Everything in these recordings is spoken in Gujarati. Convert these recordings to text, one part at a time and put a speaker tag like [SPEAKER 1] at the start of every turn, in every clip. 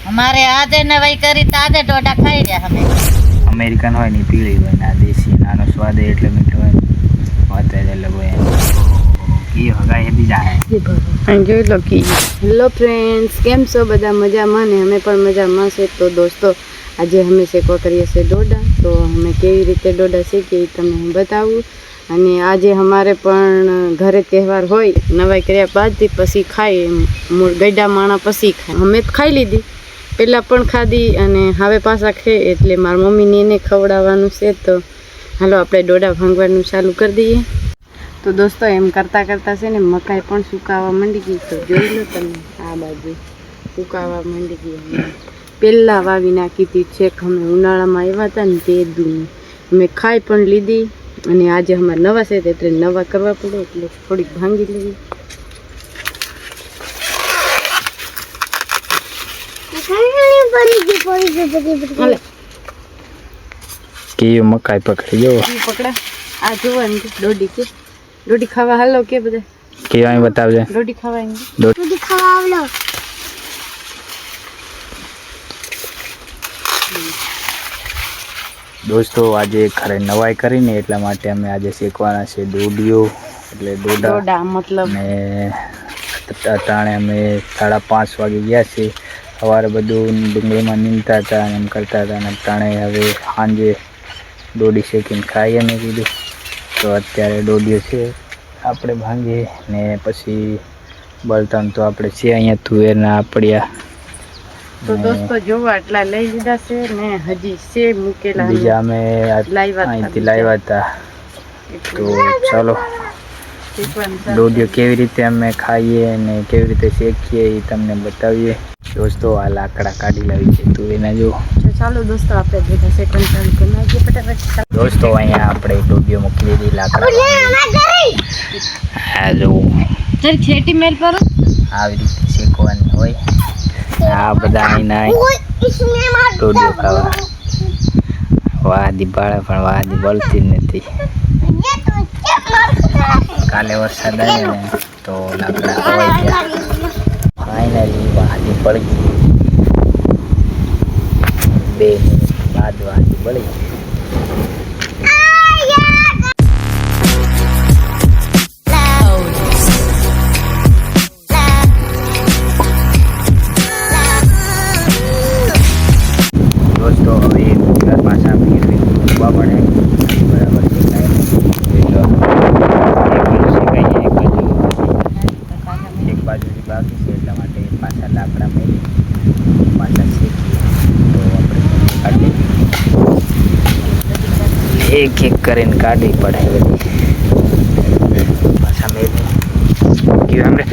[SPEAKER 1] અમારે આજે નવાઈ કરી તાજે ડોડા ખાઈ રહ્યા અમે.
[SPEAKER 2] અમેરિકન હોય ને પીળી હોય ને આ દેશી આનો સ્વાદ એટલે મીઠો હોય અત્યારે અલગ હોય કી હગાઈ હેદી જાય
[SPEAKER 3] જોઈ લો કી. હેલો ફ્રેન્ડ્સ, કેમ છો બધા? મજામાં ને? અમે પણ મજામાં છે. તો દોસ્તો, આજે અમે શેકવા કરીએ છીએ ડોડા. તો અમે કેવી રીતે ડોડા શેકીએ એ તમને હું બતાવું. અને આજે અમારે પણ ઘરે તહેવાર હોય, નવાઈ કર્યા બાદથી પછી ખાઈ ગઈડા માણા પછી ખાય. અમે જ ખાઈ લીધી, પહેલાં પણ ખાધી અને હવે પાછા ખાઈ, એટલે મારા મમ્મીને એને ખવડાવવાનું છે. તો હાલો આપણે ડોડા ભાંગવાનું ચાલુ કરી દઈએ. તો દોસ્તો, એમ કરતાં કરતાં છે ને મકાઈ પણ સુકાવા માંડી ગઈ. તો જોઈ લો તમે, આ બાજુ સુકાવા માંડી ગઈ. પહેલાં વાવી નાખી હતી છેક અમે ઉનાળામાં આવ્યા હતા ને તે દૂધ અમે ખાઈ પણ લીધી. અને આજે અમારે નવા છે એટલે નવા કરવા પડે, એટલે થોડીક ભાંગી લેવી.
[SPEAKER 2] કે મકાઈ પકડી જો
[SPEAKER 3] પકડા. આ જોવા દોડી કે દોડી ખાવા હાલો કે બધા
[SPEAKER 2] કે અહીં બતાવજે.
[SPEAKER 3] દોડી ખાવા
[SPEAKER 1] દૂધ ખાવા આવલો.
[SPEAKER 2] દોસ્તો, આજે ખરે નવાઈ કરીને એટલા માટે અમે આજે શેકવાના છે દોડીઓ, એટલે
[SPEAKER 3] ડોડા મતલબ.
[SPEAKER 2] ને અટાણે અમે 5:30 વાગે ગયા છીએ. સવારે બધું ડુંગળીમાં નીંદતા હતા અને એમ કરતા હતા, અને અટાણે હવે સાંજે દોડી શેકીને ખાઈએ મેં કીધું. તો અત્યારે દોડીઓ છે આપણે ભાંગીએ ને પછી બળતણ તો આપણે છે અહીંયા તુવેરના પડ્યા.
[SPEAKER 3] તો દોસ્તો જોવા આટલા લઈ લીધા છે ને હજી છે મૂકેલા.
[SPEAKER 2] બીજા અમે અહીંથી લાવ્યા હતા. તો ચાલો દોડીઓ કેવી રીતે અમે ખાઈએ અને કેવી રીતે શેકીએ એ તમને બતાવીએ. દોસ્તો, આ લાકડા કાઢી લાવી છે તુવેરના. જો
[SPEAKER 3] ચાલો દોસ્તો, આપણે બધા સેકન્ડ ચાલુ કરી નાખીએ ફટાફટ.
[SPEAKER 2] દોસ્તો, અહીંયા આપણે દોડીઓ મૂકી દીધી લાકડા. આ જો
[SPEAKER 3] છેટી મેલ પર
[SPEAKER 2] આવી રીતે શેકવાની હોય. આ બધા અહીંના દોડીઓ ખાવા વાદી બાળે પણ વાદી બળતી જ નથી. કાલે વરસાદ આવ્યો ને તો લાકડા ખવાઈ ગયા. ફાઇનલી વાદી બળી ગઈ. 2 મિનિટ બાદ વાદી બળી ગઈ. દોસ્તો, હવે પાછા ઉભા પડે બરાબર શેકાય. એક બાજુથી બાકી છે એટલા માટે પાછા લાકડા મેળવી પાછા શેકીએ. તો આપણે કાઢી એક કરીને કાઢવી પડે બધી. પાછા મેળવી કેવું એમ રે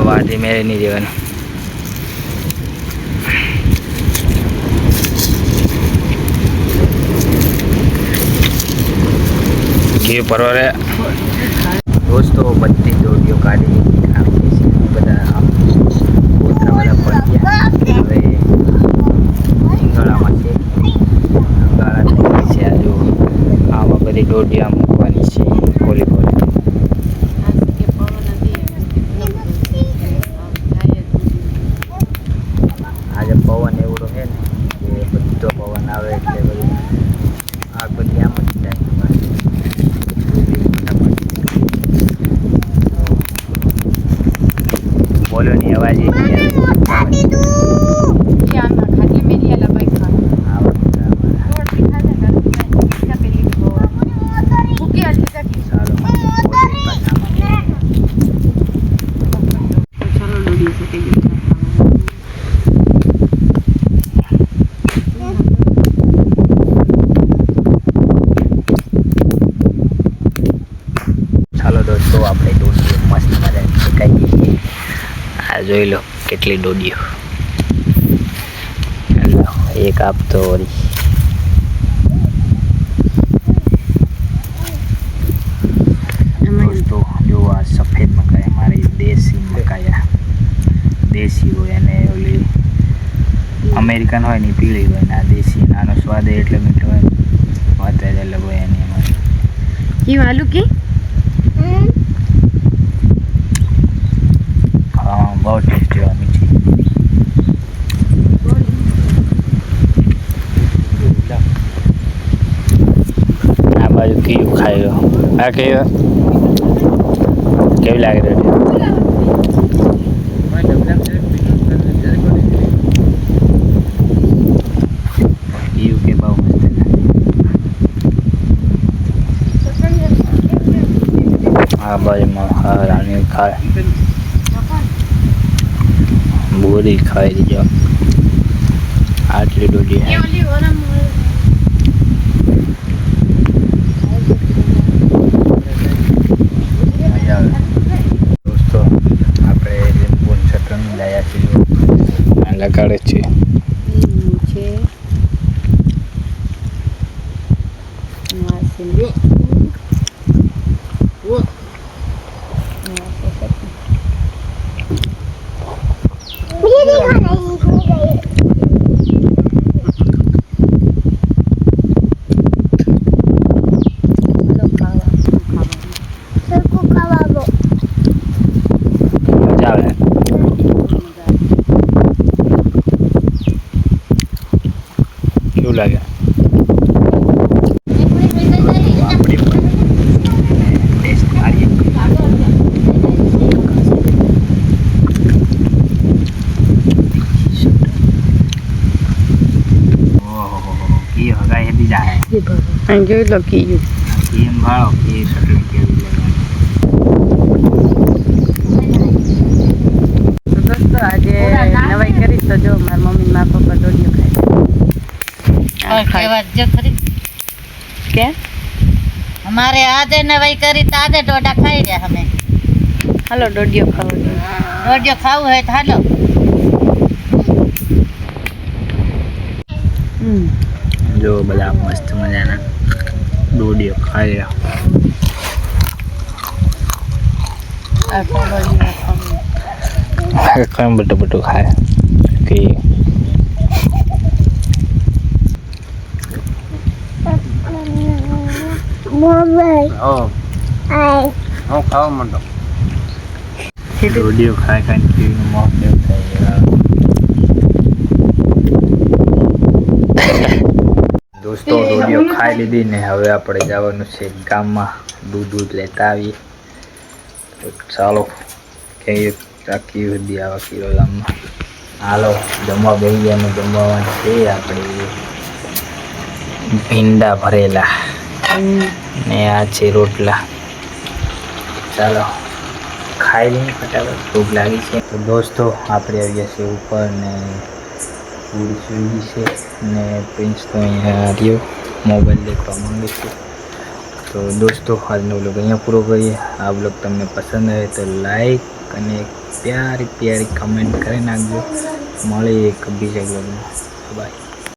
[SPEAKER 2] વાદી મેળવી નહીં દેવાનું. ઘી પરવારે. દોસ્તો, બધી દોડીઓ કાઢી આપી છે. બધા આમ કોતરા બધા પડી ગયા. હવે ઈંગળામાં છે, ગાળા થઈ ગઈ છે. આ જો આમાં બધી દોડીઓ આમ મૂકવાની છે કોલી કોલી. આજે પવન એવડો છે ને કે બધો પવન આવે એટલે બધું આગ બધી આમ જ જાય. બોલો ની અવાજ ચાલો દોસ્તો, આપણે દોડીઓ મસ્ત મજા શેકાઈ ગઈ. આ જોઈ લો કેટલી દોડીઓ. એક આપતો દોસ્તો, જો આ સફેદ મકાઈ અમારી દેશી મકાઈ. દેશી હોય અને ઓલી અમેરિકન હોય ને પીળી હોય ને આ દેશી. આનો સ્વાદ એટલે મીઠો હોય અત્યારે અલગ હોય એની અમારે.
[SPEAKER 3] કેવું આલુ કે
[SPEAKER 2] હા, બહુ ટેસ્ટી હોય મીઠી. ખાઈ ગયો આ કેવી લાગે રોટી એવું કે બહુ મસ્ત આ બાજુમાં હા રાણી ખાય બોરી ખાઈ દીજો આટલી ડોડી દોસ્તો આપણે લીંબુ ચટણી લાવ્યા છીએ લગાડે છે મજા આવે કેવું લાગે
[SPEAKER 3] જોઈ લો કીયું
[SPEAKER 2] કેમ ભાળો કે ચટણી કેવી
[SPEAKER 3] તો દોસ્તો આજે નવાઈ કરી તો જો મારા મમ્મી મારા પપ્પા દોડીઓ
[SPEAKER 1] કહેવત જો ખરી
[SPEAKER 3] કે
[SPEAKER 1] અમારે આજે નવાઈ કરી તો આજે ડોડા ખાઈ રહ્યા અમે
[SPEAKER 3] હાલો દોડીઓ ખાવો
[SPEAKER 1] રોડિયો ખાવું હોય તો હાલો
[SPEAKER 2] જો બધા મસ્ત મજાના દોડીઓ ખાઈ રહ્યા કેમ બધું ખાય કે દોડીઓ ખાય ખાઈને કેવી મોં કેવું થાય દોસ્તો દોડીઓ ખાઈ લીધી ને હવે આપણે જવાનું છે ગામમાં દૂધ લેતા આવીએ તો ચાલો કહીએ ચાકી સુધી આવા કિલો ગામમાં હાલો જમવા બેસી ગયા અને જમવાનું છે આપણે ભીંડા ભરેલા ને આ છે રોટલા ચાલો ખાઈ લઈએ ફટાફટ ભૂખ લાગી છે તો દોસ્તો આપણે આવી ગયા છે ઉપર ને પૂરી સુઈ છે ને પ્રિન્સ તો અહીંયા રહ્યો મોબાઈલ દેખવા માંગે છે તો દોસ્તો આજનો બ્લોગ અહીંયા પૂરો કરીએ આ બ્લોગ તમને પસંદ આવે તો લાઈક અને પ્યારી કમેન્ટ કરી નાખજો મળીએ એક બીજા બ્લોગમાં બાય